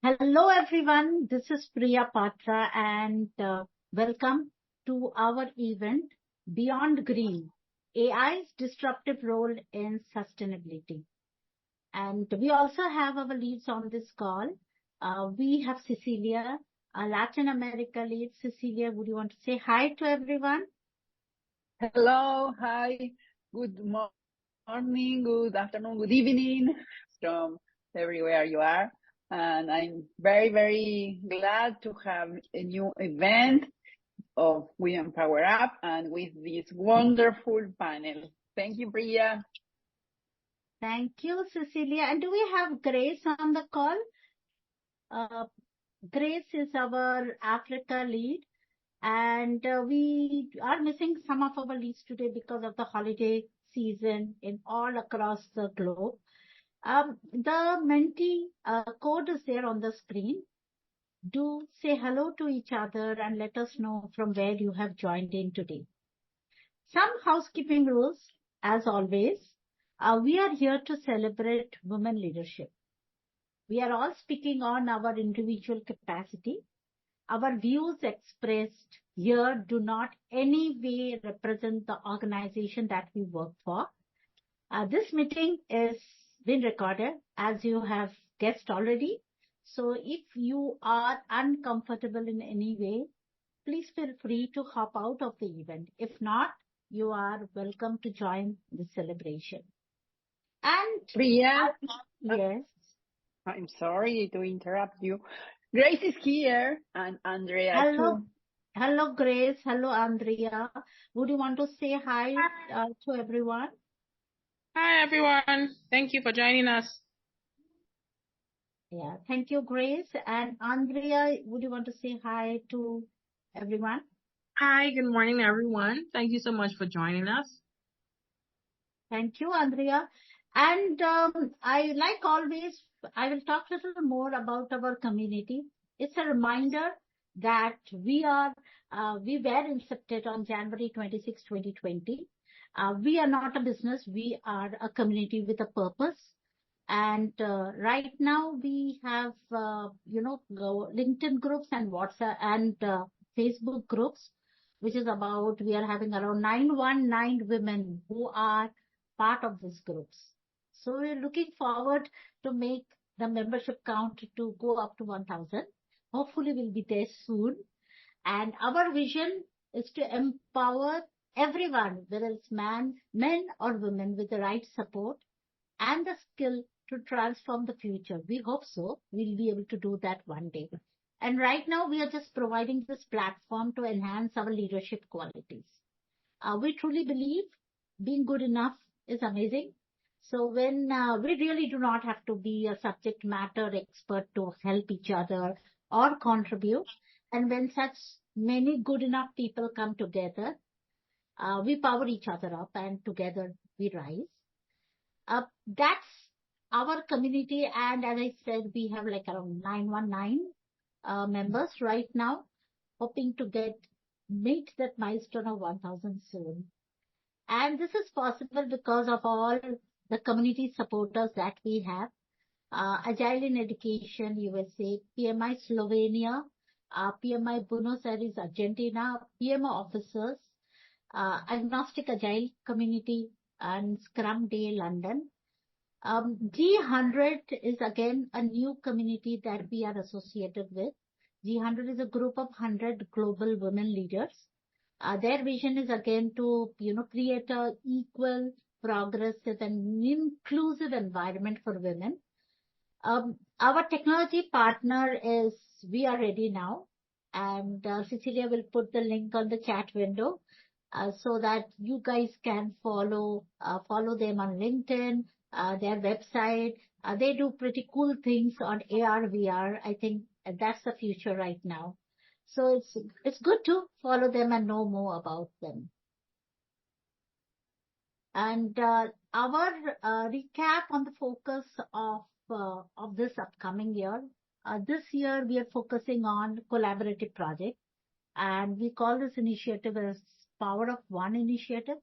Hello everyone, this is Priya Patra and welcome to our event Beyond Green, AI's disruptive role in sustainability. And we also have our leads on this call. We have Cecilia, a Latin America lead. Cecilia, would you want to say hi to everyone? Hello, hi, good morning, good afternoon, good evening from everywhere you are. And I'm very, very glad to have a new event of Women Power Up and with this wonderful panel. Thank you, Priya. Thank you, Cecilia. And do we have Grace on the call? Grace is our Africa lead. And we are missing some of our leads today because of the holiday season in all across the globe. The Menti code is there on the screen. Do say hello to each other and let us know from where you have joined in today. Some housekeeping rules, as always. We are here to celebrate women leadership. We are all speaking on our individual capacity. Our views expressed here do not any way represent the organization that we work for. This meeting is being recorded, as you have guessed already. So if you are uncomfortable in any way, please feel free to hop out of the event. If not, you are welcome to join the celebration. And Priya, yes. I'm sorry to interrupt you. Grace is here and Andrea Hello. too. Hello, Grace. Hello, Andrea. Would you want to say hi to everyone? Hi, everyone. Thank you for joining us. Yeah, thank you, Grace. And Andrea, would you want to say hi to everyone? Hi, good morning, everyone. Thank you so much for joining us. Thank you, Andrea. And I, like always, I will talk a little more about our community. It's a reminder that we were incepted on January 26, 2020. We are not a business. We are a community with a purpose. And right now we have, LinkedIn groups and WhatsApp and Facebook groups, which is about, we are having around 919 women who are part of these groups. So we're looking forward to make the membership count to go up to 1,000. Hopefully we'll be there soon. And our vision is to empower everyone, whether it's men or women, with the right support and the skill to transform the future. We hope so. We'll be able to do that one day. And right now, we are just providing this platform to enhance our leadership qualities. We truly believe being good enough is amazing. So when we really do not have to be a subject matter expert to help each other or contribute. And when such many good enough people come together, we power each other up and together we rise. That's our community. And as I said, we have like around 919 members right now, hoping to meet that milestone of 1,000 soon. And this is possible because of all the community supporters that we have. Agile in Education, USA, PMI Slovenia, PMI Buenos Aires, Argentina, PMO officers, Agnostic Agile Community, and Scrum Day, London. G100 is again a new community that we are associated with. G100 is a group of 100 global women leaders. Their vision is again to, create a equal, progressive and inclusive environment for women. Our technology partner is We Are Ready Now, and Cecilia will put the link on the chat window so that you guys can follow them on LinkedIn, their website. They do pretty cool things on AR, VR. I think that's the future right now. So it's good to follow them and know more about them. And our recap on the focus of this upcoming year. This year we are focusing on collaborative projects, and we call this initiative as Power of One initiative.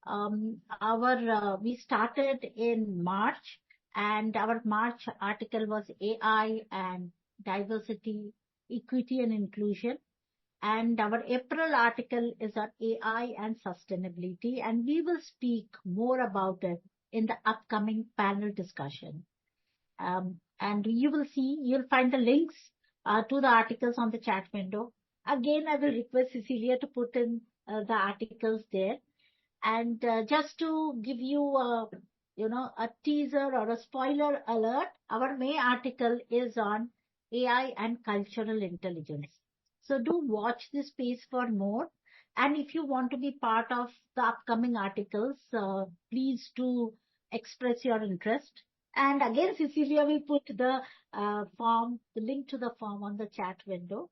We started in March, and our March article was AI and diversity, equity, and inclusion. And our April article is on AI and sustainability, and we will speak more about it in the upcoming panel discussion. And you'll find the links to the articles on the chat window. Again, I will request Cecilia to put in the articles there. And just to give you a teaser or a spoiler alert, our May article is on AI and cultural intelligence. So do watch this space for more. And if you want to be part of the upcoming articles, please do express your interest. And again, Cecilia will put the the link to the form on the chat window.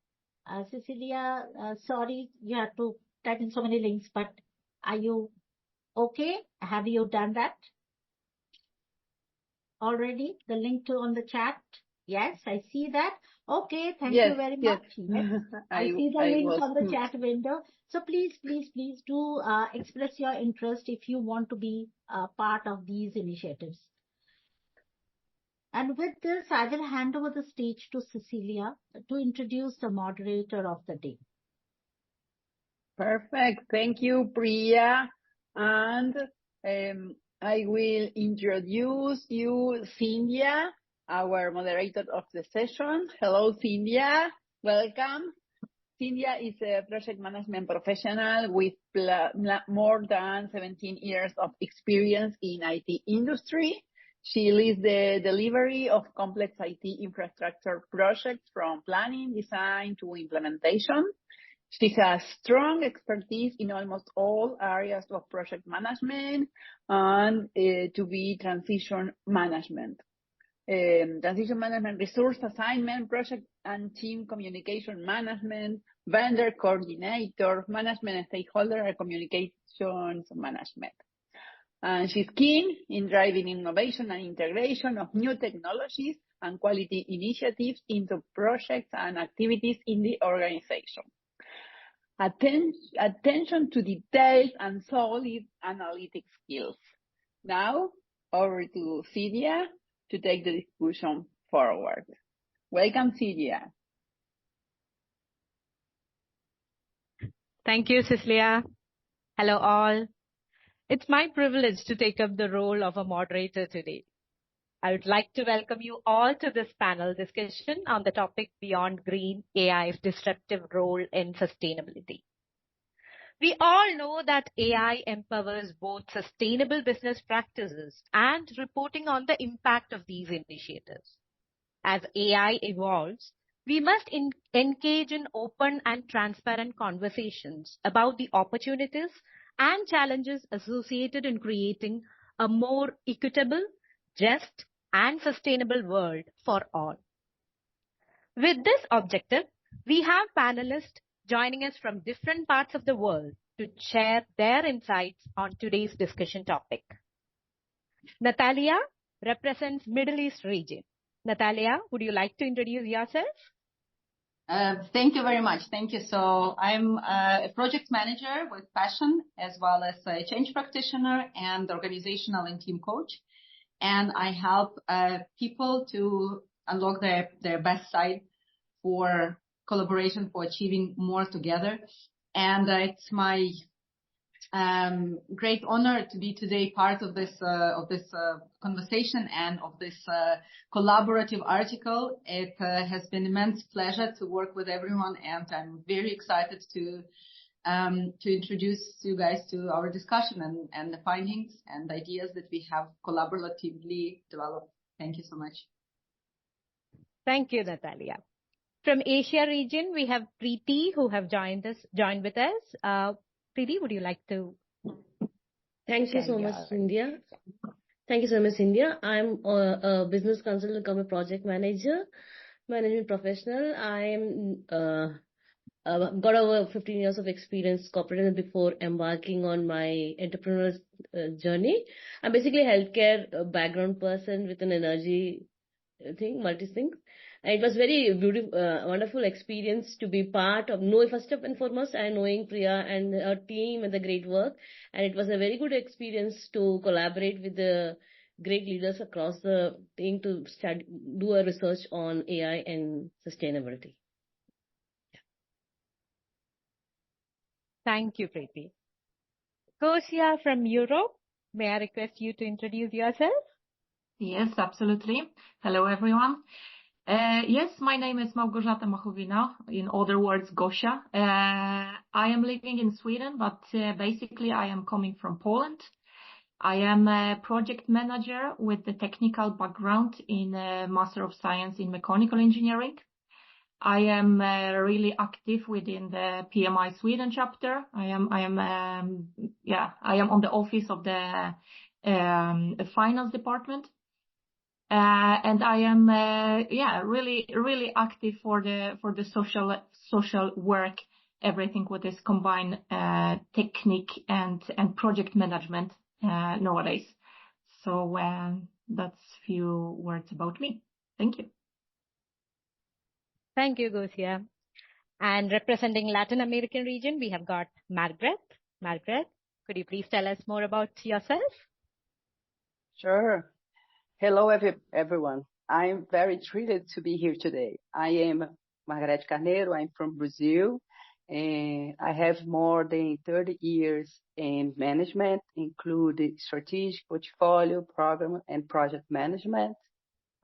Cecilia, sorry you have to type in so many links, but are you okay? Have you done that already? The link to on the chat? Yes, I see that. Okay, thank you Yes, very yes. much. Yes, I see the I links was on the chat window. So please, please, please do express your interest if you want to be part of these initiatives. And with this, I will hand over the stage to Cecilia to introduce the moderator of the day. perfect. Thank you, Priya. And I will introduce you, Cynthia, our moderator of the session. Hello, Cynthia. Welcome. Cynthia is a project management professional with more than 17 years of experience in IT industry. She leads the delivery of complex IT infrastructure projects from planning, design to implementation. She has strong expertise in almost all areas of project management and to be transition management. Transition management, resource assignment, project and team communication management, vendor coordinator, management and stakeholder and communications management. And she's keen in driving innovation and integration of new technologies and quality initiatives into projects and activities in the organization. Attention to details and solid analytic skills. Now, over to Cynthia to take the discussion forward. Welcome, Cynthia. Thank you, Cecilia. Hello, all. It's my privilege to take up the role of a moderator today. I would like to welcome you all to this panel discussion on the topic Beyond Green, AI's disruptive role in sustainability. We all know that AI empowers both sustainable business practices and reporting on the impact of these initiatives. As AI evolves, we must engage in open and transparent conversations about the opportunities and challenges associated in creating a more equitable, just, and sustainable world for all. With this objective, we have panelists joining us from different parts of the world to share their insights on today's discussion topic. Natalia represents Middle East region. Natalia, would you like to introduce yourself? Thank you very much. Thank you. So I'm a project manager with passion, as well as a change practitioner and organizational and team coach. And I help people to unlock their best side for collaboration, for achieving more together. And it's my great honor to be today part of this conversation and of this collaborative article. It has been immense pleasure to work with everyone, and I'm very excited to introduce you guys to our discussion and the findings and ideas that we have collaboratively developed. Thank you so much. Thank you, Natalia. From Asia region, we have Preeti, who have joined with us. Preeti, would you like to? Thank you so much, Cynthia. Thank you so much, Cynthia. I'm a business consultant, come a project manager, management professional. I'm got over 15 years of experience corporate before embarking on my entrepreneurial journey. I'm basically a healthcare background person with an energy multi-things. And it was very beautiful, wonderful experience to be part of, first and foremost, and knowing Priya and her team and the great work. And it was a very good experience to collaborate with the great leaders across the thing to do a research on AI and sustainability. Thank you, Preeti. Gosia from Europe, may I request you to introduce yourself? Yes, absolutely. Hello, everyone. Yes, my name is Małgorzata Machowina, in other words, Gosia. I am living in Sweden, but basically I am coming from Poland. I am a project manager with the technical background in Master of Science in Mechanical Engineering. I am really active within the PMI Sweden chapter. I am on the office of the finance department. And I am, really active for the social work, everything with this combined technique and project management nowadays. So that's few words about me. Thank you. Thank you, Gosia. And representing Latin American region, we have got Margaret. Margaret, could you please tell us more about yourself? Sure. Hello, everyone. I'm very thrilled to be here today. I am Margarete Carneiro. I'm from Brazil, and I have more than 30 years in management, including strategic portfolio, program, and project management.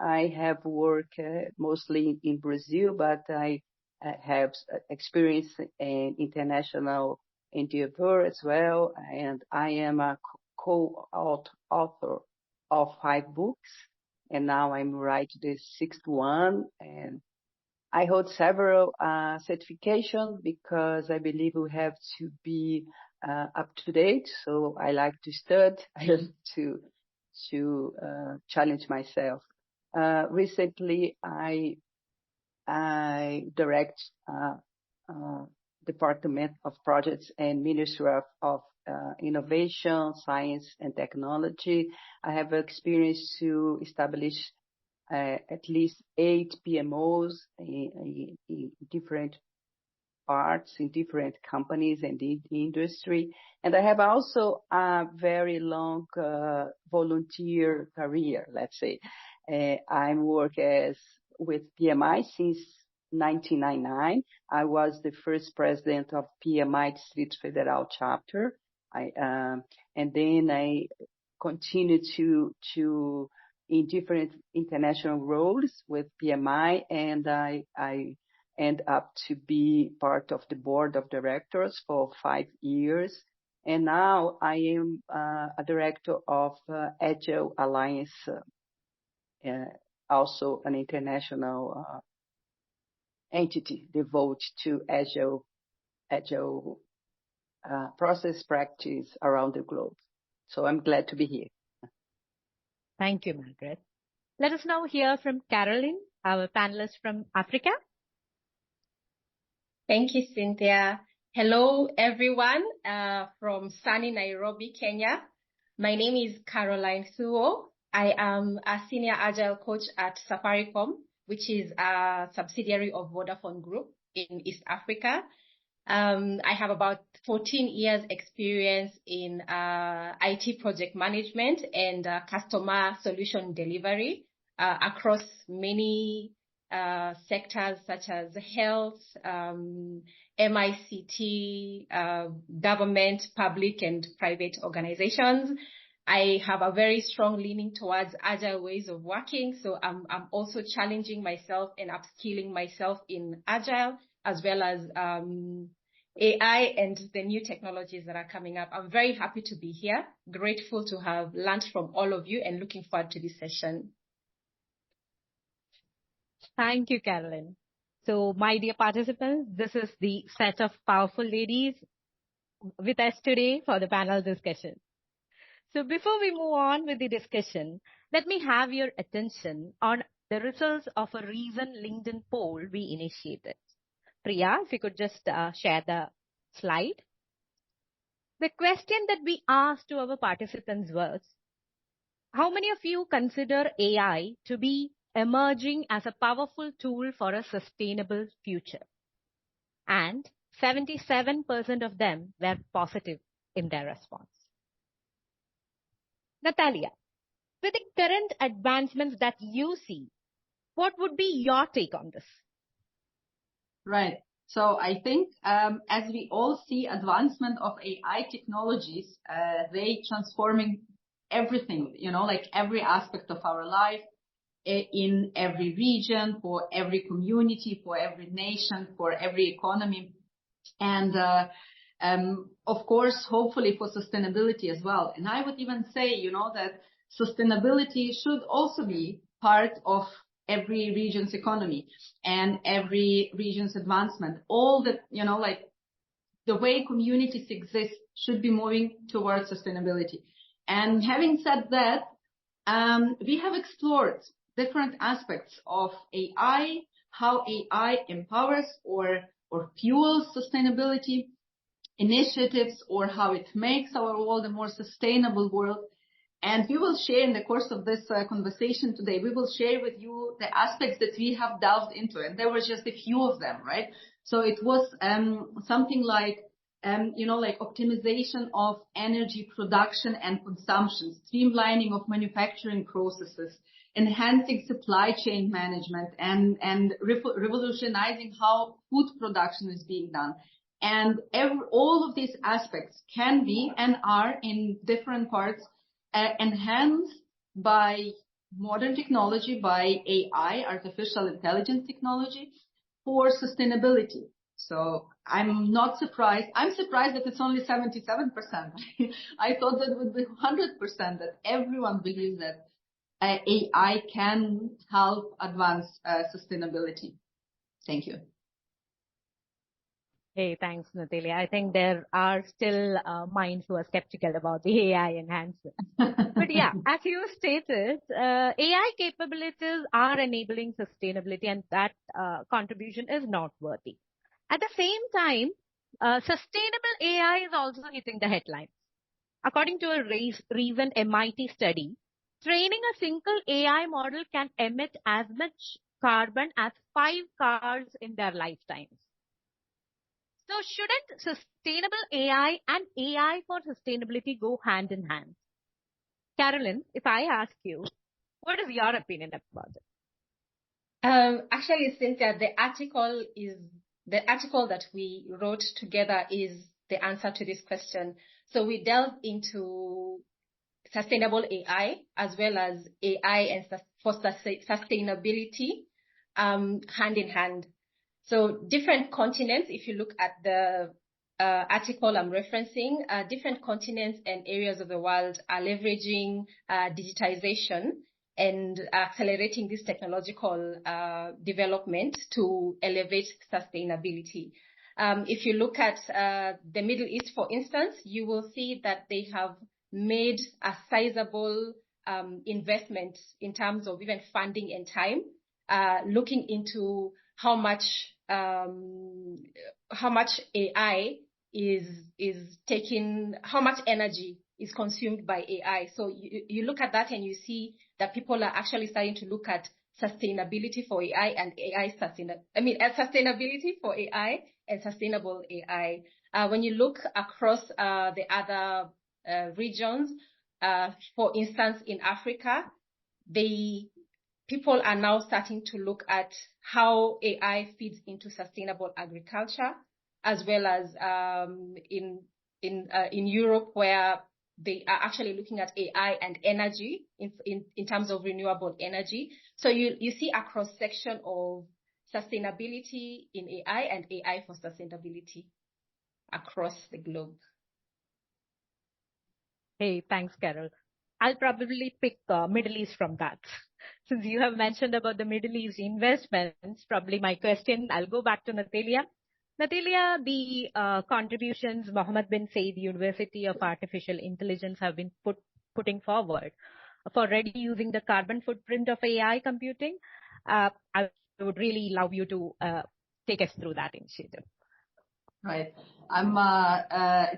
I have worked mostly in Brazil, but I have experience in international endeavor as well, and I am a co-author of 5 books, and now I'm writing the 6th one, and I hold several certifications because I believe we have to be up to date. So I like to study, I like to challenge myself. Recently, I direct Department of Projects and Ministry of Innovation, Science and Technology. I have experience to establish at least 8 PMOs in different parts, in different companies and in the industry. And I have also a very long volunteer career, let's say. I work with PMI since 1999. I was the first president of PMI Distrito Federal chapter. And then I continued to in different international roles with PMI, and I end up to be part of the board of directors for 5 years. And now I am a director of Agile Alliance, also an international entity devoted to Agile process practice around the globe. So I'm glad to be here. Thank you, Margaret. Let us now hear from Caroline, our panelist from Africa. Thank you, Cynthia. Hello, everyone from sunny Nairobi, Kenya. My name is Caroline Thuo. I am a senior agile coach at Safaricom, which is a subsidiary of Vodafone Group in East Africa. I have about 14 years experience in IT project management and customer solution delivery across many sectors such as health, MICT, government, public and private organizations. I have a very strong leaning towards agile ways of working. So I'm also challenging myself and upskilling myself in agile as well as AI and the new technologies that are coming up. I'm very happy to be here, grateful to have learned from all of you and looking forward to this session. Thank you, Caroline. So, my dear participants, this is the set of powerful ladies with us today for the panel discussion. So, before we move on with the discussion, let me have your attention on the results of a recent LinkedIn poll we initiated. Priya, if you could just share the slide. The question that we asked to our participants was, how many of you consider AI to be emerging as a powerful tool for a sustainable future? And 77% of them were positive in their response. Natalia, With the current advancements that you see, what would be your take on this? Right. So I think as we all see advancement of AI technologies, they transforming everything, like every aspect of our life in every region, for every community, for every nation, for every economy. And of course, hopefully for sustainability as well. And I would even say, that sustainability should also be part of every region's economy and every region's advancement. All the, like the way communities exist should be moving towards sustainability. And having said that, we have explored different aspects of AI, how AI empowers or fuels sustainability initiatives, or how it makes our world a more sustainable world. And we will share in the course of this conversation today, we will share with you the aspects that we have delved into. And there were just a few of them, right? So it was something like, like optimization of energy production and consumption, streamlining of manufacturing processes, enhancing supply chain management, and revolutionizing how food production is being done. And all of these aspects can be and are in different parts enhanced by modern technology, by AI, artificial intelligence technology, for sustainability. So I'm not surprised. I'm surprised that it's only 77%. I thought that it would be 100%, that everyone believes that AI can help advance sustainability. Thank you. Hey, thanks, Natalia. I think there are still minds who are skeptical about the AI enhancement. But yeah, as you stated, AI capabilities are enabling sustainability, and that contribution is noteworthy. At the same time, sustainable AI is also hitting the headlines. According to a recent MIT study, training a single AI model can emit as much carbon as 5 cars in their lifetimes. So shouldn't sustainable AI and AI for sustainability go hand in hand? Carolyn, if I ask you, what is your opinion about it? Actually, Cynthia, the article that we wrote together is the answer to this question. So we delved into sustainable AI as well as AI and for sustainability hand in hand. So different continents, if you look at the article I'm referencing, different continents and areas of the world are leveraging digitization and accelerating this technological development to elevate sustainability. If you look at the Middle East, for instance, you will see that they have made a sizable investment in terms of even funding and time, looking into how much AI is taking, how much energy is consumed by AI. So you look at that and you see that people are actually starting to look at sustainability for AI and sustainability for AI and sustainable AI. When you look across the other regions, for instance, in Africa, people are now starting to look at how AI feeds into sustainable agriculture, as well as in Europe, where they are actually looking at AI and energy in terms of renewable energy. So you see a cross section of sustainability in AI and AI for sustainability across the globe. Hey, thanks, Carol. I'll probably pick Middle East from that. Since you have mentioned about the Middle East investments, probably my question, I'll go back to Natalia. Natalia, the contributions Mohammed bin Said University of Artificial Intelligence have been putting forward for reducing the carbon footprint of AI computing, I would really love you to take us through that initiative. Right.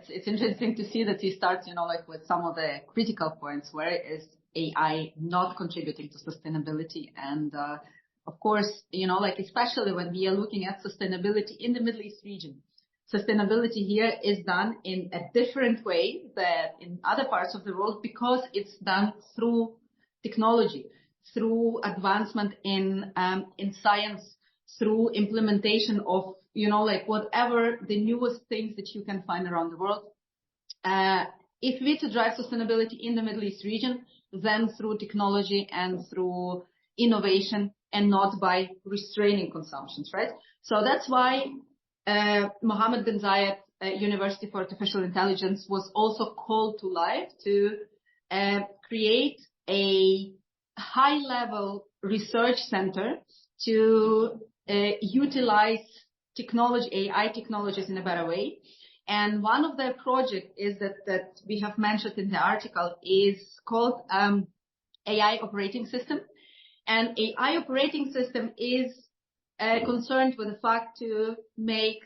It's interesting to see that he starts, with some of the critical points. Where is AI not contributing to sustainability? And, of course, especially when we are looking at sustainability in the Middle East region, sustainability here is done in a different way than in other parts of the world, because it's done through technology, through advancement in science, through implementation of, like whatever the newest things that you can find around the world. If we to drive sustainability in the Middle East region, then through technology and through innovation and not by restraining consumptions, right? So that's why Mohammed bin Zayed University for Artificial Intelligence was also called to life to create a high-level research center to utilize technology, AI technologies in a better way. And one of their projects is that we have mentioned in the article is called AI operating system. And AI operating system is concerned with the fact to make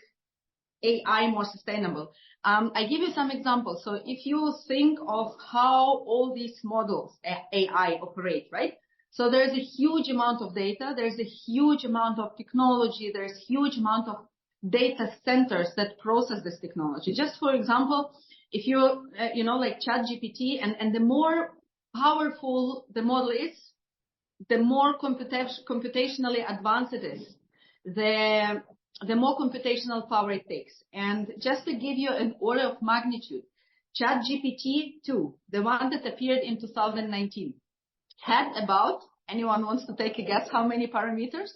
AI more sustainable. I give you some examples. So if you think of how all these models, AI, operate, right? So there's a huge amount of data, there's a huge amount of technology, there's a huge amount of data centers that process this technology. Just for example, if you, like ChatGPT, and the more powerful the model is, the more computationally advanced it is, the more computational power it takes. And just to give you an order of magnitude, ChatGPT-2, the one that appeared in 2019, had about, anyone wants to take a guess how many parameters?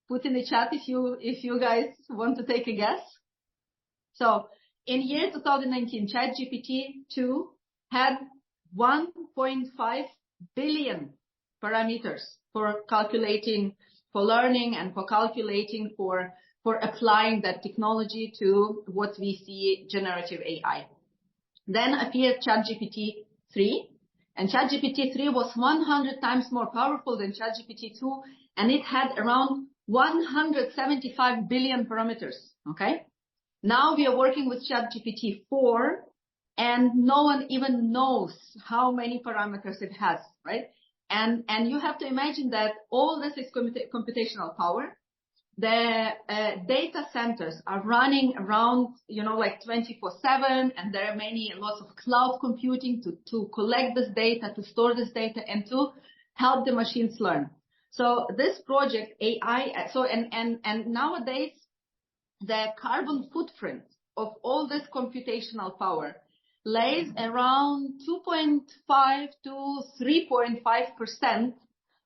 Put in the chat if you guys want to take a guess. So in year 2019, ChatGPT-2 had 1.5 billion parameters for calculating, for learning, and for calculating, for applying that technology to what we see generative AI. Then appeared ChatGPT-3, and ChatGPT-3 was 100 times more powerful than ChatGPT-2, and it had around 175 billion parameters. Okay. Now we are working with ChatGPT-4, and no one even knows how many parameters it has, right? And you have to imagine that all this is computational power. The data centers are running around, like 24/7, and there are lots of cloud computing to collect this data, to store this data, and to help the machines learn. So this project AI, and nowadays the carbon footprint of all this computational power lays around 2.5 to 3.5%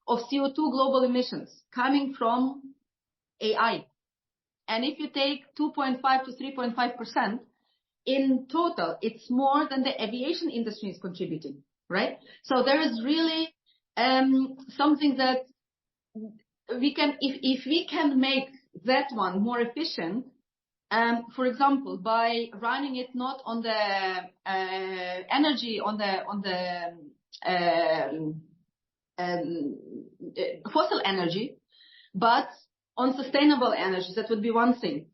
of CO2 global emissions coming from AI. And if you take 2.5 to 3.5%, in total, it's more than the aviation industry is contributing, right? So there is really something that we can, if we can make that one more efficient, for example, by running it not on the energy, on the fossil energy, but on sustainable energies, that would be one thing.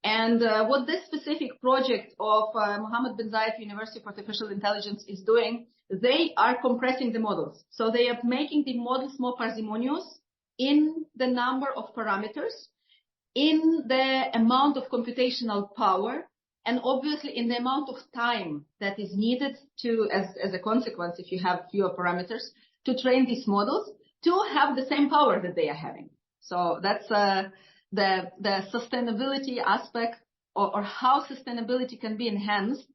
And what this specific project of Mohammed bin Zayed University for Artificial Intelligence is doing, they are compressing the models. So they are making the models more parsimonious in the number of parameters, in the amount of computational power, and obviously in the amount of time that is needed to, as a consequence, if you have fewer parameters, to train these models to have the same power that they are having. So that's the sustainability aspect, or how sustainability can be enhanced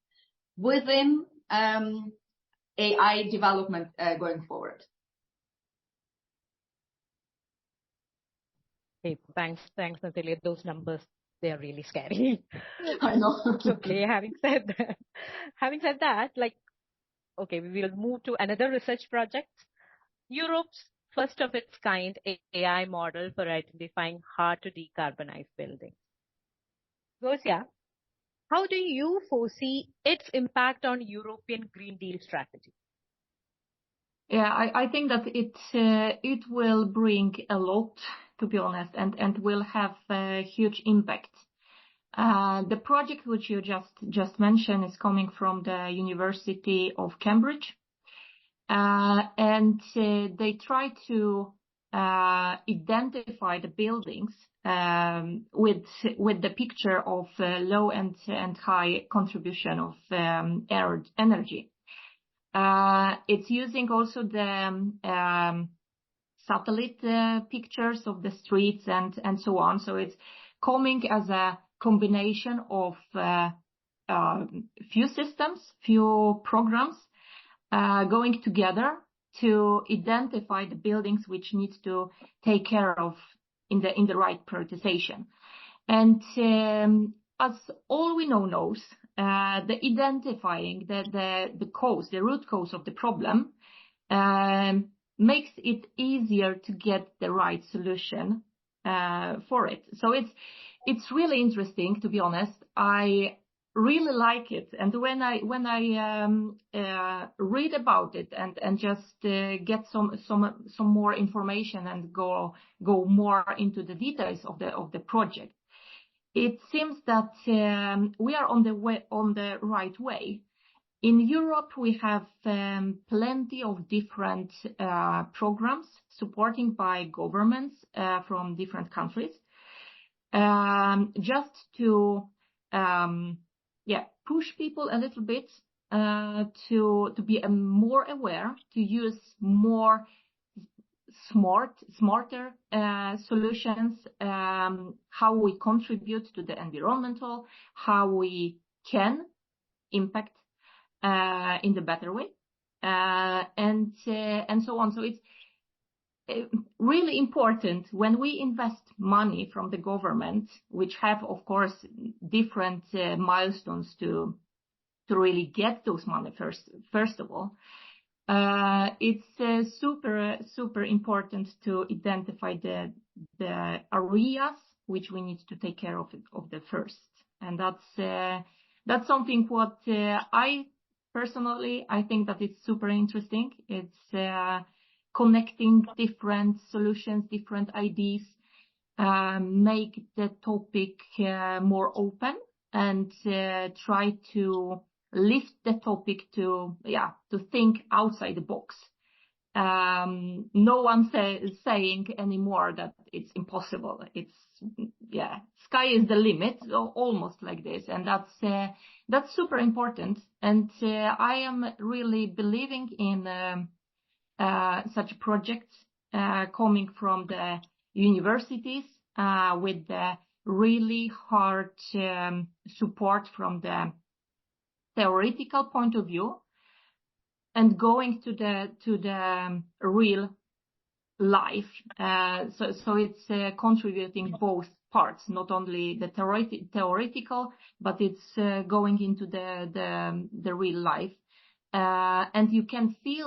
within AI development going forward. Okay, thanks, Natalia. Those numbers, they are really scary. I know. Okay, having said that, like, okay, we will move to another research project. Europe's first of its kind AI model for identifying hard to decarbonize buildings. Gosia, how do you foresee its impact on European Green Deal strategy? Yeah, I think that it will bring a lot, to be honest, and will have a huge impact. The project which you just mentioned is coming from the University of Cambridge, and they try to identify the buildings with the picture of low and high contribution of energy. It's using also the satellite pictures of the streets and so on. So it's coming as a combination of few systems, few programs going together to identify the buildings which need to take care of in the right prioritization. And as all we know knows, the identifying the cause, the root cause of the problem, makes it easier to get the right solution for it. So it's really interesting, to be honest. I really like it, and when I read about it and just get some more information and go more into the details of the project, it seems that we are on the right way. In Europe, we have plenty of different programs supporting by governments from different countries, just to push people a little bit to be more aware, to use more smarter solutions, how we contribute to the environmental, how we can impact in the better way, and so on. So it's really important when we invest money from the government, which have, of course, different milestones to really get those money first of all. It's super important to identify the areas which we need to take care of the first, and that's something what I personally think that it's super interesting. It's connecting different solutions, different ideas, make the topic more open, and try to lift the topic to think outside the box. No one saying anymore that it's impossible. It's sky is the limit, almost like this, and that's super important. And I am really believing in such projects coming from the universities with the really hard support from the theoretical point of view, and going to the real life. So it's contributing both parts, not only the theoretical, but it's going into the real life. And you can see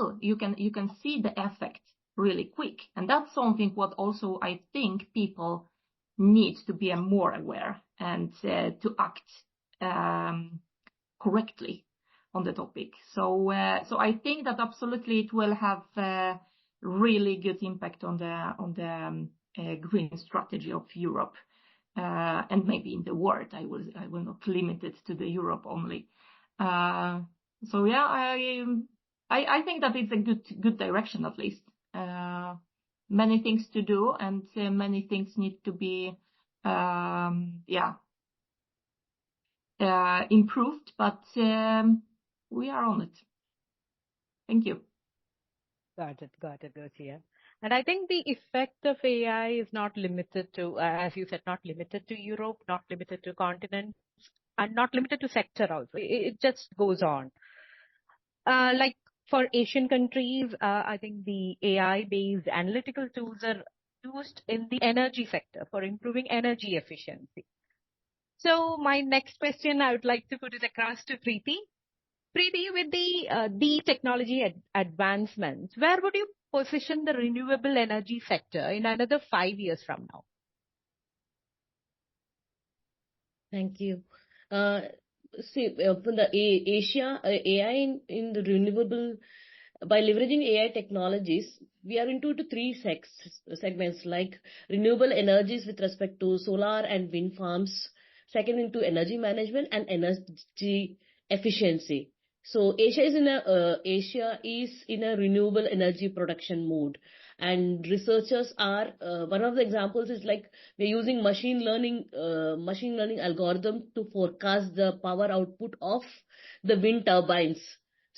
the effect really quick. And that's something what also I think people need to be more aware and to act correctly on the topic. So I think that absolutely it will have a really good impact on the green strategy of Europe, and maybe in the world. I will not limit it to the Europe only. So yeah, I think that it's a good direction, at least. Many things to do, and many things need to be improved, but we are on it. Thank you. Got it, Gosia. And I think the effect of AI is not limited to, as you said, not limited to Europe, not limited to continents, and not limited to sector also. It just goes on. Like for Asian countries, I think the AI-based analytical tools are used in the energy sector for improving energy efficiency. So my next question, I would like to put it across to Preeti. Preeti, with the technology advancements, where would you position the renewable energy sector in another 5 years from now? Thank you. See, from the Asia, AI in the renewable, by leveraging AI technologies, we are into 3 segments, like renewable energies with respect to solar and wind farms, second into energy management and energy efficiency. So Asia is in a renewable energy production mode, and researchers are one of the examples is like we're using machine learning algorithm to forecast the power output of the wind turbines.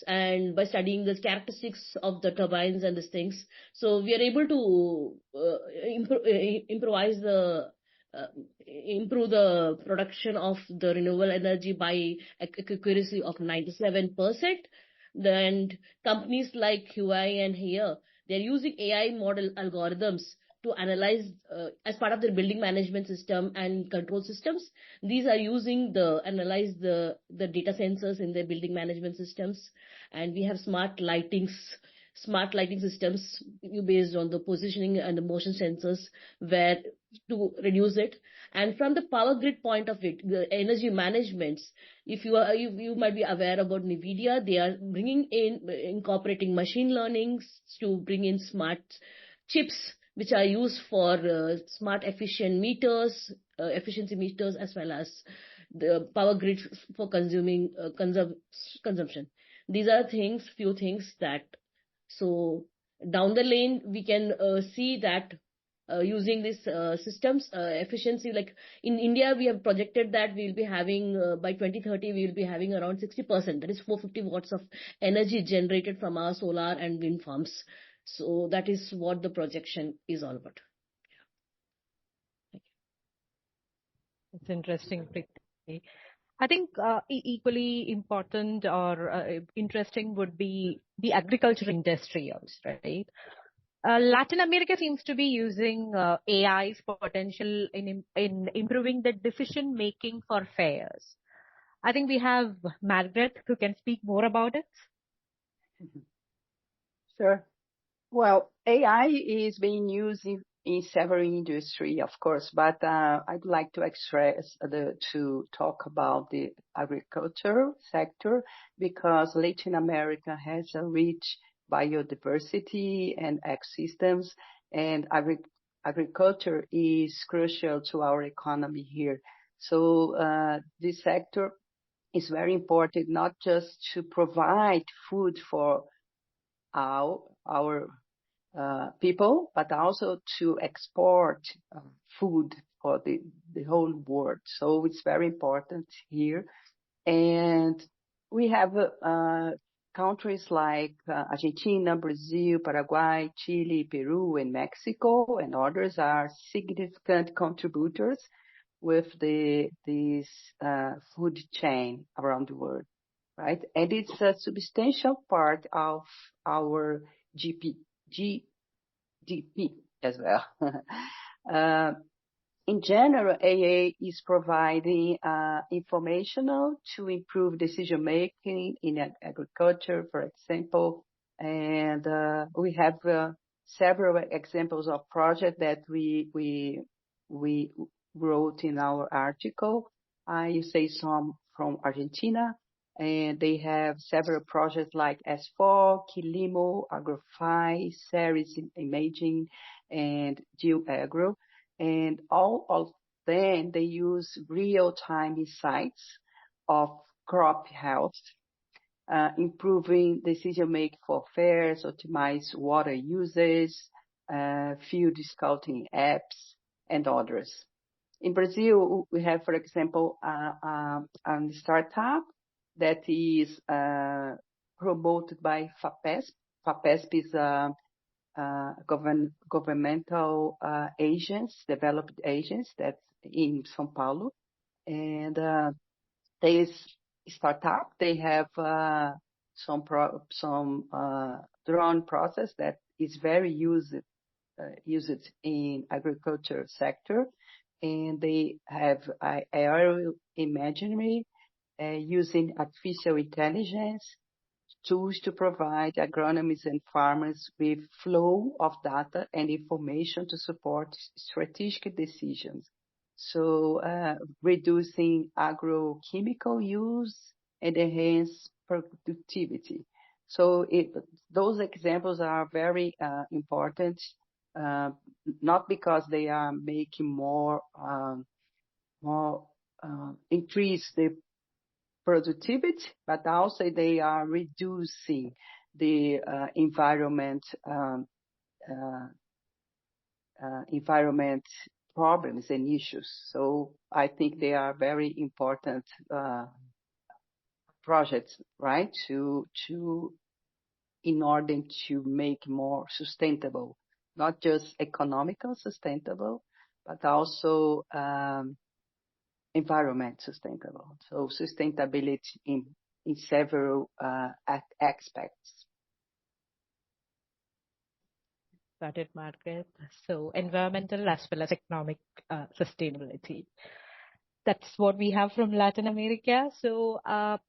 and by studying the characteristics of the turbines and these things. So we are able to improve the production of the renewable energy by accuracy of 97%. Then companies like QI and here, they're using AI model algorithms to analyze as part of their building management system and control systems. These are using analyze the data sensors in their building management systems. And we have smart lighting systems based on the positioning and the motion sensors where to reduce it. And from the power grid point of it, the energy management, if you might be aware about NVIDIA, they are incorporating machine learning to bring in smart chips which are used for smart efficiency meters as well as the power grid for consumption. These are few things that, so down the lane we can see that using these systems efficiency, like in India we have projected that we will be having by 2030 we will be having around 60%, that is 450 watts of energy generated from our solar and wind farms. So that is what the projection is all about. It's interesting, Preeti. I think equally important or interesting would be the agriculture industry also, right? Latin America seems to be using AI's potential in improving the decision making for fairs. I think we have Margaret who can speak more about it. Sure. Well, AI is being used in several industries, of course, but I'd like to to talk about the agriculture sector because Latin America has a rich biodiversity and ecosystems, and agriculture is crucial to our economy here. So this sector is very important, not just to provide food for our people, but also to export food for the whole world. So it's very important here. And we have countries like Argentina, Brazil, Paraguay, Chile, Peru, and Mexico, and others are significant contributors with this food chain around the world, right? And it's a substantial part of our GDP as well. In general, AA is providing informational to improve decision making in agriculture, for example. And we have several examples of projects that we wrote in our article. I say some from Argentina, and they have several projects like S4, Quilimo, AgroFi, Ceres Imaging, and GeoAgro. And all of them, they use real-time insights of crop health, improving decision-making for fairs, optimize water uses, field scouting apps, and others. In Brazil, we have, for example, a startup that is promoted by FAPESP. FAPESP is governmental developed agents that's in São Paulo. And this startup, they have some drone process that is very used in agriculture sector. And they have aerial imagery using artificial intelligence tools to provide agronomists and farmers with flow of data and information to support strategic decisions. So reducing agrochemical use and enhance productivity. So those examples are very important, not because they are making more increase the productivity, but also they are reducing the environment problems and issues. So I think they are very important projects, right? In order to make more sustainable, not just economical sustainable, but also environment sustainable. So sustainability in several aspects. Got it, Margaret. So environmental as well as economic sustainability. That's what we have from Latin America. So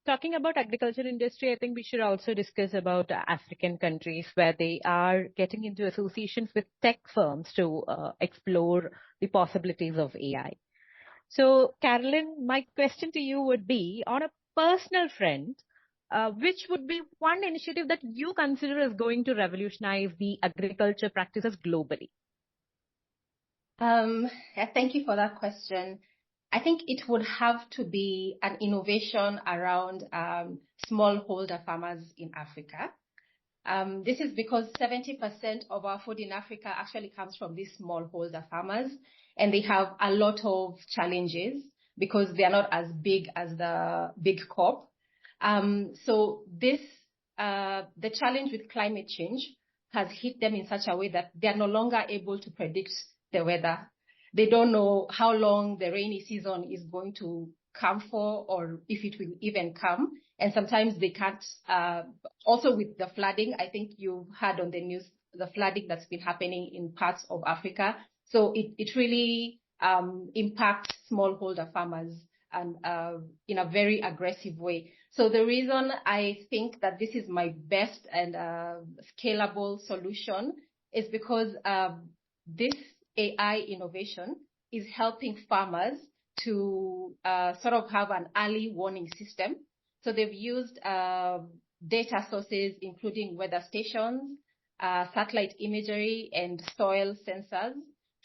talking about agriculture industry, I think we should also discuss about African countries where they are getting into associations with tech firms to explore the possibilities of AI. So Carolyn, my question to you would be, on a personal front, which would be one initiative that you consider is going to revolutionize the agriculture practices globally? Thank you for that question. I think it would have to be an innovation around smallholder farmers in Africa. This is because 70% of our food in Africa actually comes from these smallholder farmers, and they have a lot of challenges because they are not as big as the big corp. So the challenge with climate change has hit them in such a way that they are no longer able to predict the weather. They don't know how long the rainy season is going to come for, or if it will even come. And sometimes they can't. Also with the flooding, I think you've heard on the news, the flooding that's been happening in parts of Africa. So it really impacts smallholder farmers and in a very aggressive way. So the reason I think that this is my best and scalable solution is because this AI innovation is helping farmers to sort of have an early warning system. So they've used data sources, including weather stations, satellite imagery, and soil sensors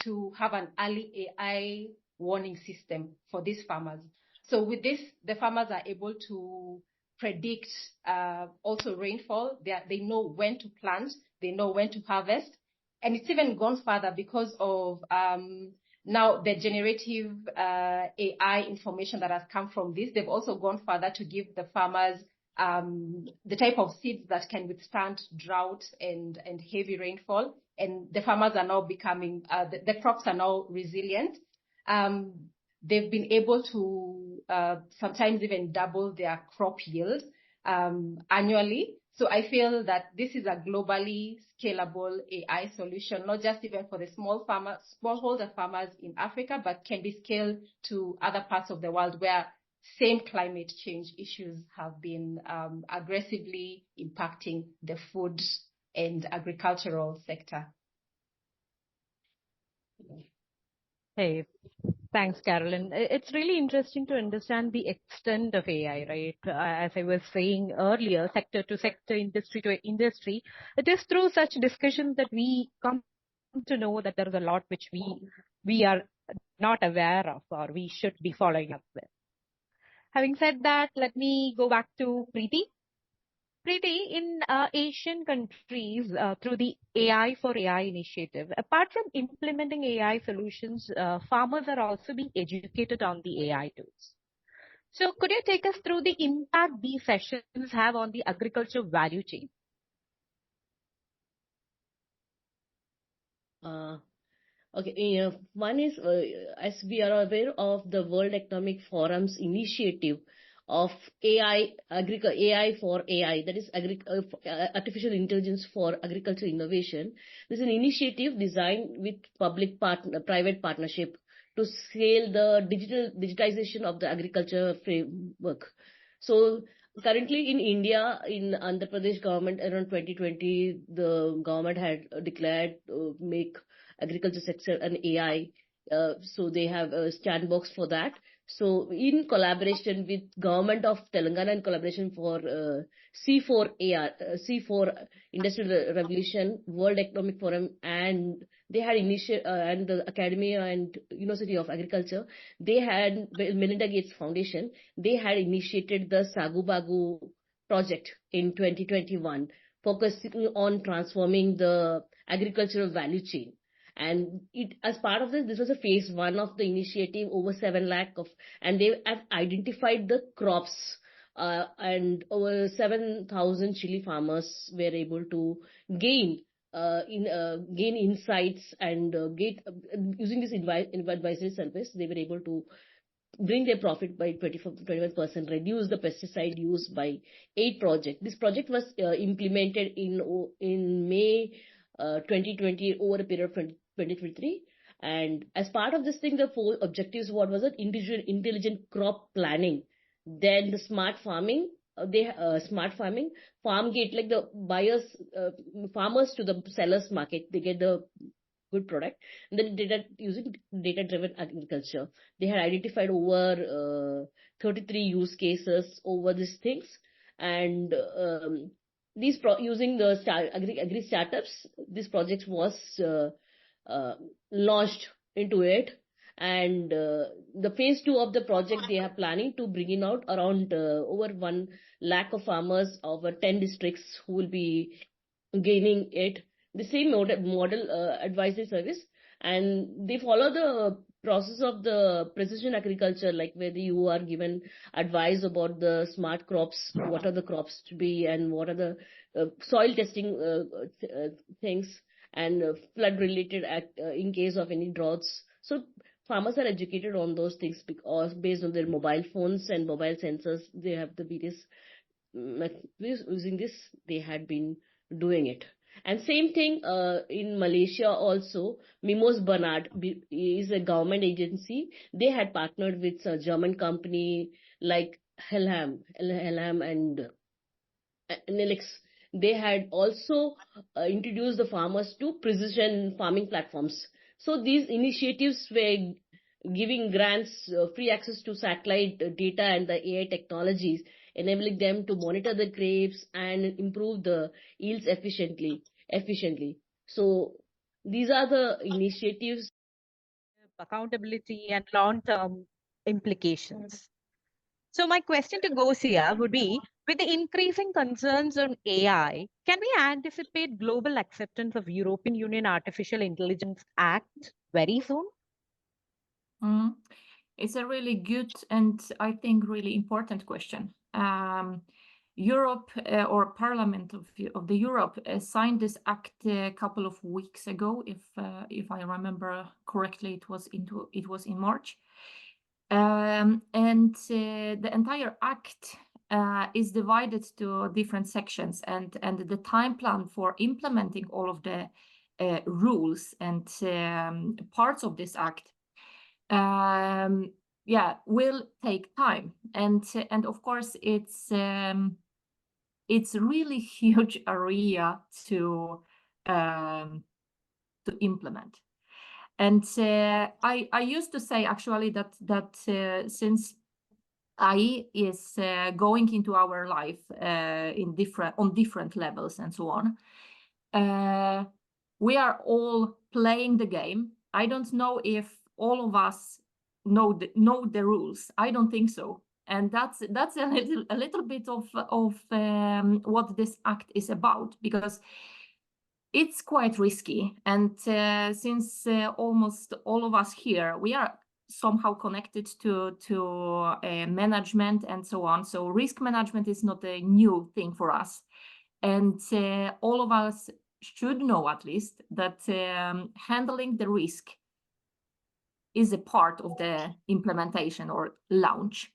to have an early AI warning system for these farmers. So with this, the farmers are able to predict also rainfall. They know when to plant, they know when to harvest. And it's even gone further because of now the generative AI information that has come from this. They've also gone further to give the farmers the type of seeds that can withstand drought and heavy rainfall. And the farmers are now becoming, the crops are now resilient. They've been able to sometimes even double their crop yield annually. So I feel that this is a globally scalable AI solution, not just even for the smallholder farmers in Africa, but can be scaled to other parts of the world where same climate change issues have been aggressively impacting the food and agricultural sector. Hey, thanks, Carolyn. It's really interesting to understand the extent of AI, right? As I was saying earlier, sector to sector, industry to industry, it is through such discussions that we come to know that there is a lot which we are not aware of or we should be following up with. Having said that, let me go back to Preeti. Preeti, in Asian countries, through the AI for AI initiative, apart from implementing AI solutions, farmers are also being educated on the AI tools. So could you take us through the impact these sessions have on the agriculture value chain? Okay, one is, as we are aware of the World Economic Forum's initiative of AI for AI, that is artificial intelligence for agriculture innovation. This is an initiative designed with private partnership to scale the digitization of the agriculture framework. So currently in India, in Andhra Pradesh government, around 2020, the government had declared make agriculture sector and AI. So they have a sandbox for that. So in collaboration with government of Telangana, in collaboration for C4 Industrial Revolution, World Economic Forum, and they had and the Academia and University of Agriculture, they had Melinda Gates Foundation, they had initiated the Sagu Bagu project in 2021, focusing on transforming the agricultural value chain. And as part of this was a phase 1 of the initiative, over 7 lakh and they have identified the crops and over 7,000 chili farmers were able to gain gain insights and using this advisory service. They were able to bring their profit by 21%, reduce the pesticide use by 8 projects. This project was implemented in May 2020 over a period of 2023. And as part of this thing, the 4 objectives, what was it? Intelligent crop planning, then the smart farming, smart farming, farm gate, like the buyers, farmers to the sellers market, they get the good product. And then using data-driven agriculture, they had identified over 33 use cases over these things, and using the agri startups, this project was launched into it. And the phase 2 of the project, they are planning to bring in out around over 1 lakh of farmers over 10 districts who will be gaining it. The same model advisory service, and they follow the process of the precision agriculture, like where you are given advice about the smart crops, what are the crops to be, and what are the soil testing things, and flood related in case of any droughts. So farmers are educated on those things because based on their mobile phones and mobile sensors, they have the various using this, they had been doing it. And same thing in Malaysia also. Mimos Bernard is a government agency. They had partnered with a German company like Helham and Nilix. They had also introduced the farmers to precision farming platforms. So these initiatives were giving grants, free access to satellite data and the AI technologies, enabling them to monitor the grapes and improve the yields efficiently. So these are the initiatives. Accountability and long-term implications. So my question to Gosia would be, with the increasing concerns on AI, can we anticipate global acceptance of European Union Artificial Intelligence Act very soon? It's a really good and I think really important question. Europe or Parliament of the Europe signed this act a couple of weeks ago, if I remember correctly. It was in March, and the entire act is divided to different sections, and the time plan for implementing all of the rules and parts of this act will take time, and of course it's really huge area to implement. And I used to say actually that since AI is going into our life on different levels and so on, we are all playing the game. I don't know if all of us know the rules. I don't think so. And that's a little bit of what this act is about, because it's quite risky. And since almost all of us here, we are somehow connected to management and so on. So risk management is not a new thing for us. And all of us should know at least that handling the risk is a part of the implementation or launch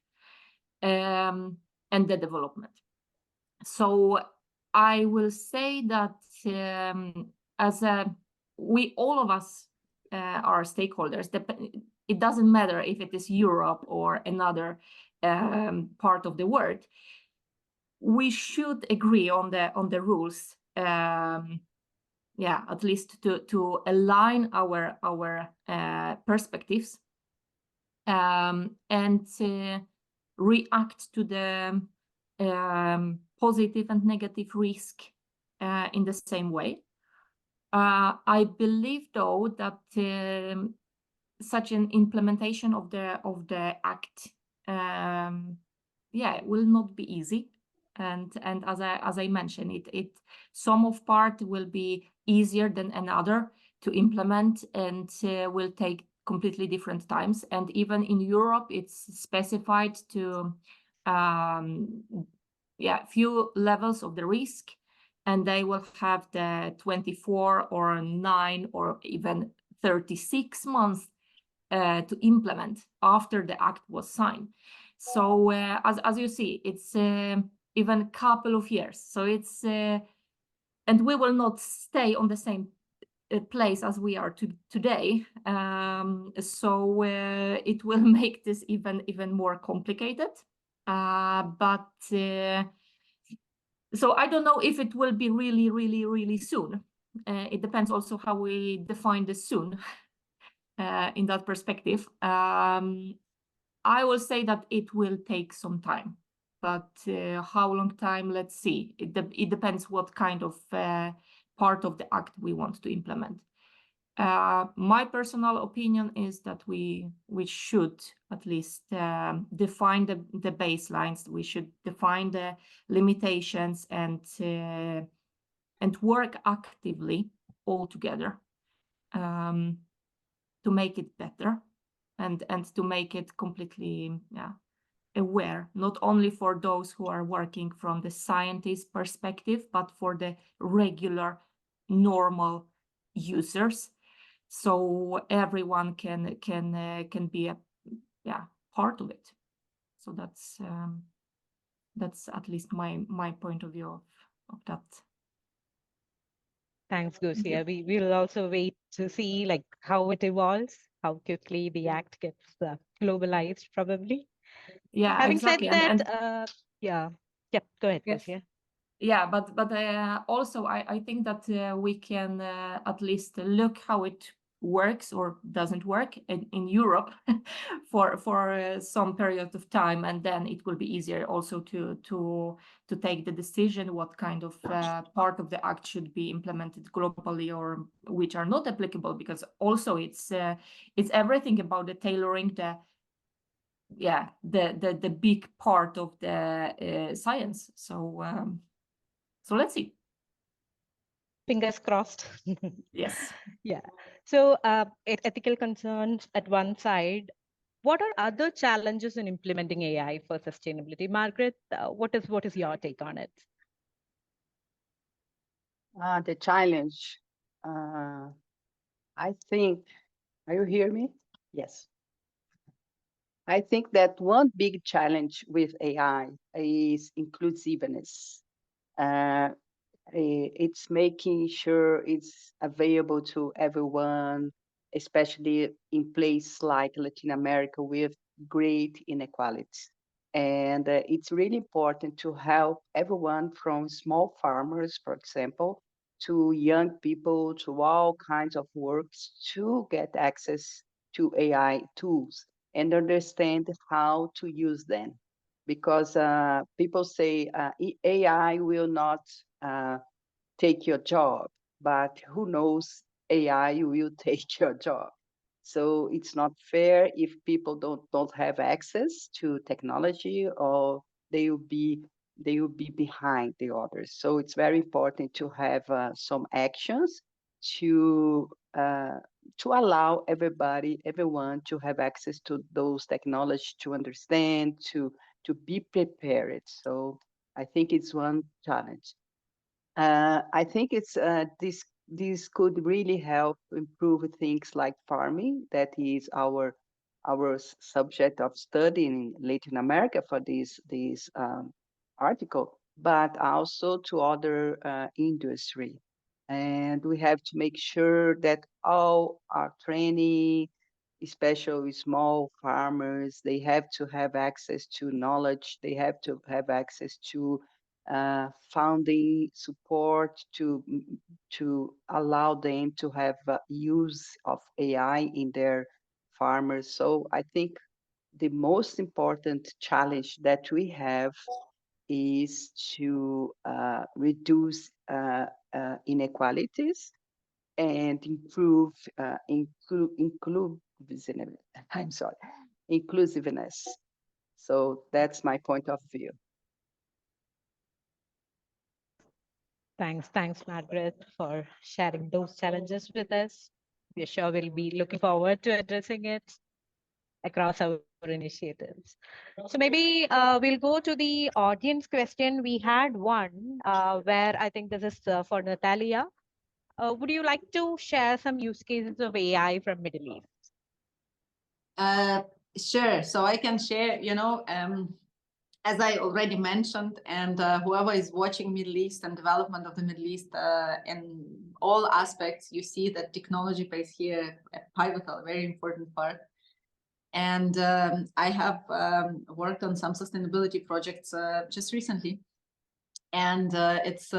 and the development. So I will say that all of us are stakeholders. It doesn't matter if it is Europe or another part of the world. We should agree on the rules. At least to align our perspectives and react to the positive and negative risk in the same way. I believe, though, that such an implementation of the act will not be easy. And as I mentioned, some of part will be easier than another to implement and will take completely different times. And even in Europe, it's specified to few levels of the risk, and they will have the 24 or 9 or even 36 months to implement after the act was signed. So as you see, it's even a couple of years. So it's and we will not stay on the same place as we are today. So it will make this even more complicated. So I don't know if it will be really soon. It depends also how we define the soon in that perspective. I will say that it will take some time, but how long time, let's see. It depends what kind of part of the act we want to implement. My personal opinion is that we should at least define the baselines. We should define the limitations and work actively all together to make it better and to make it completely aware, not only for those who are working from the scientist perspective, but for the regular, normal users. So everyone can be a part of it. So that's at least my point of view of that. Thanks, Gosia. We will also wait to see like how it evolves, how quickly the act gets globalized, probably. Yeah, Having exactly. said that, go ahead, Yes. Gosia. Yeah, but also I think that we can at least look how it works or doesn't work in Europe for some period of time, and then it will be easier also to take the decision what kind of part of the act should be implemented globally or which are not applicable, because also it's everything about the tailoring the big part of the science. So let's see. Fingers crossed. Yes. Yeah. So ethical concerns at one side. What are other challenges in implementing AI for sustainability? Margaret, what is your take on it? The challenge, I think, are you hear me? Yes. I think that one big challenge with AI is inclusiveness. Uh, it's making sure it's available to everyone, especially in places like Latin America with great inequalities. And it's really important to help everyone from small farmers, for example, to young people, to all kinds of works to get access to AI tools and understand how to use them. Because people say AI will not take your job, but who knows, AI will take your job. So it's not fair if people don't have access to technology, or they will be behind the others. So it's very important to have some actions to allow everyone to have access to those technology, to understand, to be prepared. So I think it's one challenge. I think it's this could really help improve things like farming. That is our subject of study in Latin America for this article, but also to other industry. And we have to make sure that all our training, especially small farmers, they have to have access to knowledge. They have to have access to funding support to allow them to have use of AI in their farmers. So I think the most important challenge that we have is to reduce inequalities and improve I'm sorry, inclusiveness. So that's my point of view. Thanks, Margaret, for sharing those challenges with us. We're sure we'll be looking forward to addressing it. across our initiatives. So maybe we'll go to the audience question. We had one where I think this is for Natalia. Would you like to share some use cases of AI from Middle East? Sure. So I can share, as I already mentioned, and whoever is watching Middle East and development of the Middle East in all aspects, you see that technology plays here a pivotal, very important part. And I have worked on some sustainability projects just recently. And it's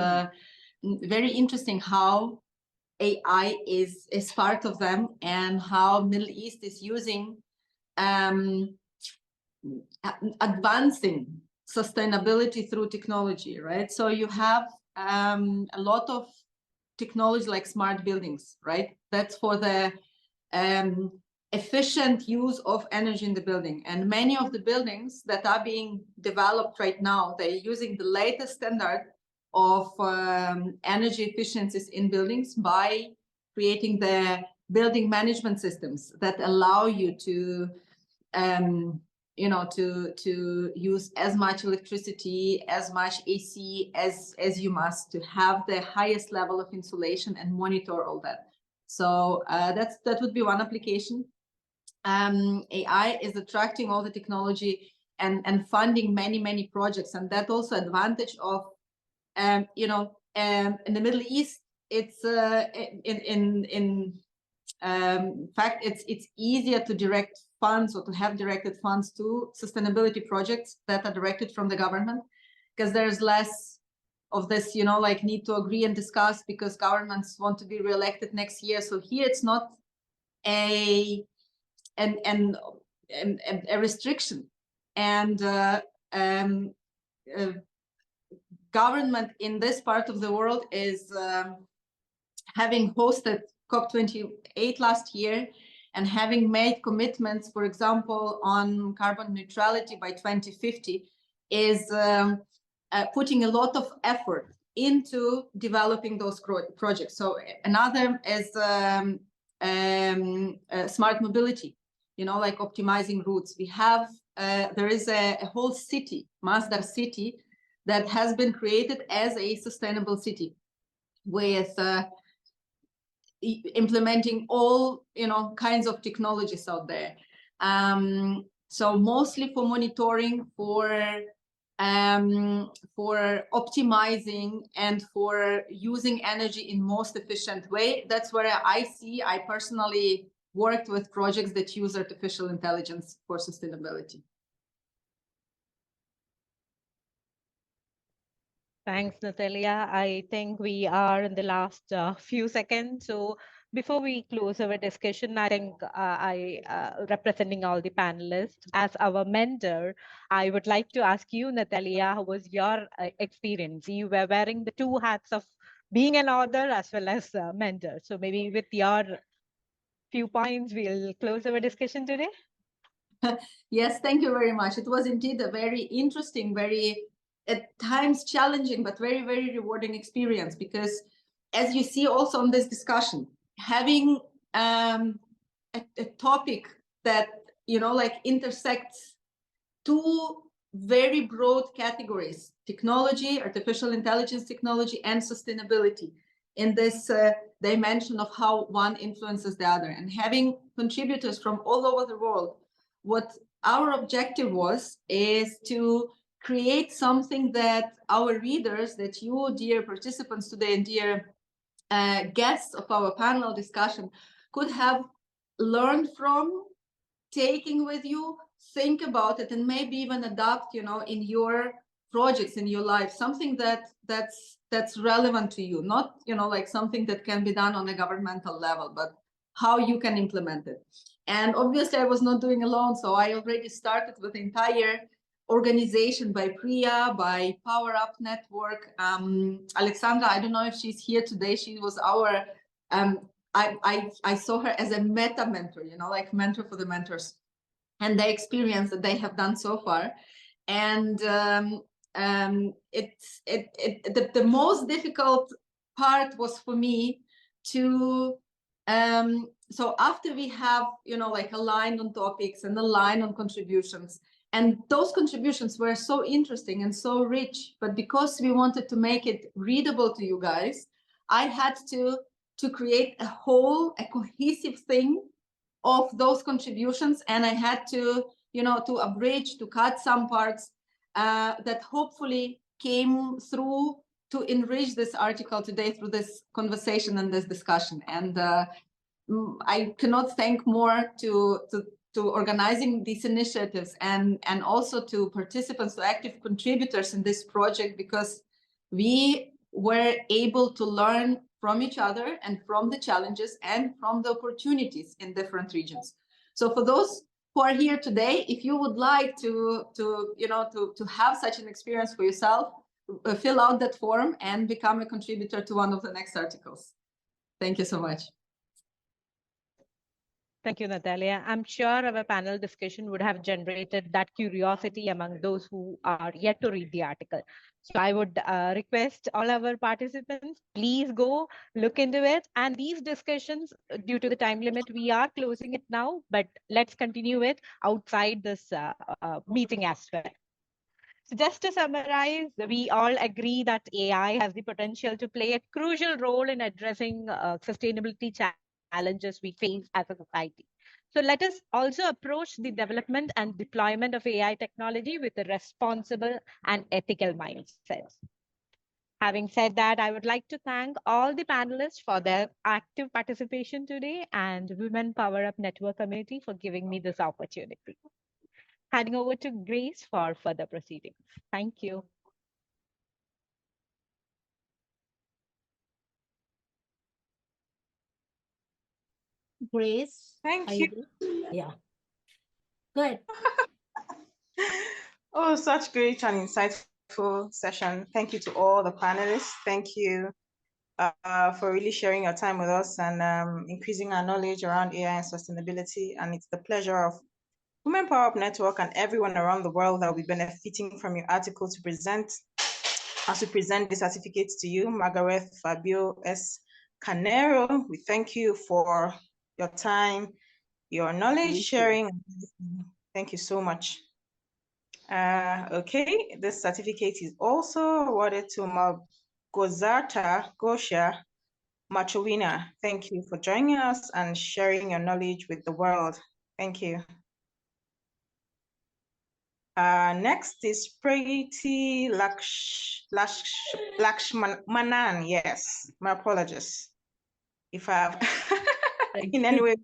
very interesting how AI is part of them and how Middle East is using advancing sustainability through technology, right? So you have a lot of technology like smart buildings, right? That's for the efficient use of energy in the building. And many of the buildings that are being developed right now, they're using the latest standard of energy efficiencies in buildings by creating the building management systems that allow you to to use as much electricity, as much AC as you must, to have the highest level of insulation and monitor all that. So that would be one application. AI is attracting all the technology and funding many projects, and that also advantage of in the Middle East. It's in fact it's easier to direct funds or to have directed funds to sustainability projects that are directed from the government, because there's less of this need to agree and discuss because governments want to be re-elected next year. So here it's not a restriction, and government in this part of the world is having hosted COP28 last year and having made commitments, for example, on carbon neutrality by 2050, is putting a lot of effort into developing those projects. So another is smart mobility, like optimizing routes. We have, there is a whole city, Masdar city, that has been created as a sustainable city with implementing all kinds of technologies out there. So mostly for monitoring, for optimizing, and for using energy in most efficient way. That's where I personally worked with projects that use artificial intelligence for sustainability. Thanks, Natalia. I think we are in the last few seconds. So before we close our discussion, I think representing all the panelists, as our mentor, I would like to ask you, Natalia, how was your experience? You were wearing the two hats of being an author as well as a mentor. So maybe with your few points, we'll close our discussion today. Yes, thank you very much. It was indeed a very interesting, very at times challenging, but very rewarding experience, because as you see also in this discussion, having a topic that intersects two very broad categories: technology, artificial intelligence technology, and sustainability, in this dimension of how one influences the other, and having contributors from all over the world. What our objective is to create something that our readers, that you, dear participants today, and dear guests of our panel discussion, could have learned from, taking with you, think about it, and maybe even adopt, in your projects, in your life, something that's relevant to you, not, like something that can be done on a governmental level, but how you can implement it. And obviously I was not doing alone, so I already started with the entire organization by Priya, by Power Up Network. Alexandra, I don't know if she's here today. She was our, I saw her as a meta mentor, like mentor for the mentors, and the experience that they have done so far. And the most difficult part was for me to so after we have, like aligned on topics and aligned on contributions, and those contributions were so interesting and so rich, but because we wanted to make it readable to you guys, I had to create a cohesive thing of those contributions, and I had to, to abridge, to cut some parts that hopefully came through to enrich this article today through this conversation and this discussion. And I cannot thank more to organizing these initiatives, and also to participants, to active contributors in this project, because we were able to learn from each other and from the challenges and from the opportunities in different regions. So for those who are here today, if you would like to have such an experience for yourself, fill out that form and become a contributor to one of the next articles. Thank you so much. Thank you, Natalia. I'm sure our panel discussion would have generated that curiosity among those who are yet to read the article. So I would request all our participants, please go look into it. And these discussions, due to the time limit, we are closing it now, but let's continue it outside this meeting as well. So just to summarize, we all agree that AI has the potential to play a crucial role in addressing sustainability challenges we face as a society. So let us also approach the development and deployment of AI technology with a responsible and ethical mindset. Having said that, I would like to thank all the panelists for their active participation today, and Women Power Up Network community for giving me this opportunity. Handing over to Grace for further proceedings. Thank you. Grace. Thank you. Yeah. Go ahead. Oh, such great and insightful session. Thank you to all the panelists. Thank you for really sharing your time with us and increasing our knowledge around AI and sustainability. And it's the pleasure of Women Power Up Network and everyone around the world that will be benefiting from your article to present. As we present the certificates to you, Margaret Fabio S. Canero, we thank you for your time, your knowledge sharing. Thank you so much. Okay, this certificate is also awarded to Malgorzata Gosha Machowina. Thank you for joining us and sharing your knowledge with the world. Thank you. Next is Pragiti Lakshmanan. Yes, my apologies if I have in any way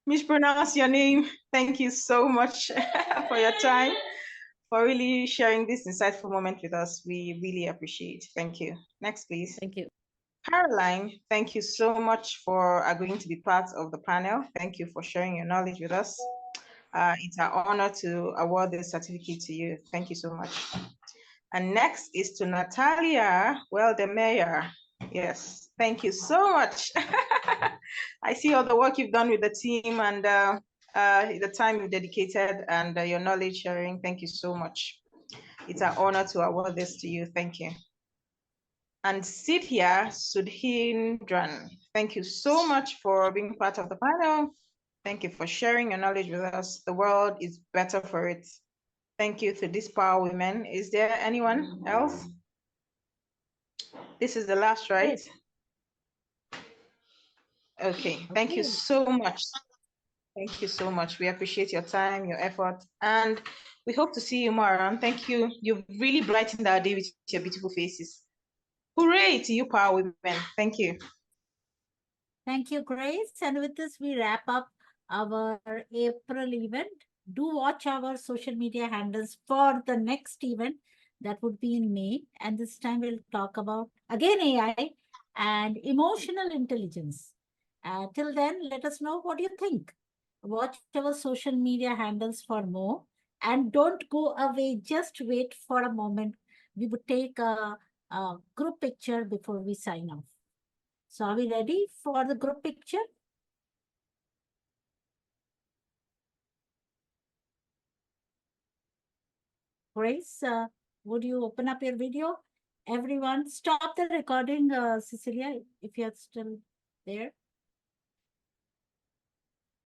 mispronounced your name. Thank you so much for your time, for really sharing this insightful moment with us. We really appreciate it. Thank you. Next, please. Thank you. Caroline, thank you so much for agreeing to be part of the panel. Thank you for sharing your knowledge with us. It's our honor to award this certificate to you. Thank you so much. And next is to Natalia Weldemeyer. Yes, thank you so much. I see all the work you've done with the team and the time you've dedicated and your knowledge sharing. Thank you so much. It's an honor to award this to you. Thank you. And Sithya Sudhindran, thank you so much for being part of the panel. Thank you for sharing your knowledge with us. The world is better for it. Thank you to these power women. Is there anyone else? This is the last, right? Okay, thank you so much. Thank you so much. We appreciate your time, your effort, and we hope to see you more around. Thank you. You've really brightened our day with your beautiful faces. Hooray to you, power women. Thank you. Thank you, Grace. And with this, we wrap up our April event. Do watch our social media handles for the next event that would be in May. And this time we'll talk about, again, AI and emotional intelligence. Till then, let us know what you think. Watch our social media handles for more. And don't go away. Just wait for a moment. We would take a group picture before we sign off. So are we ready for the group picture? Grace, would you open up your video? Everyone, stop the recording, Cecilia, if you're still there.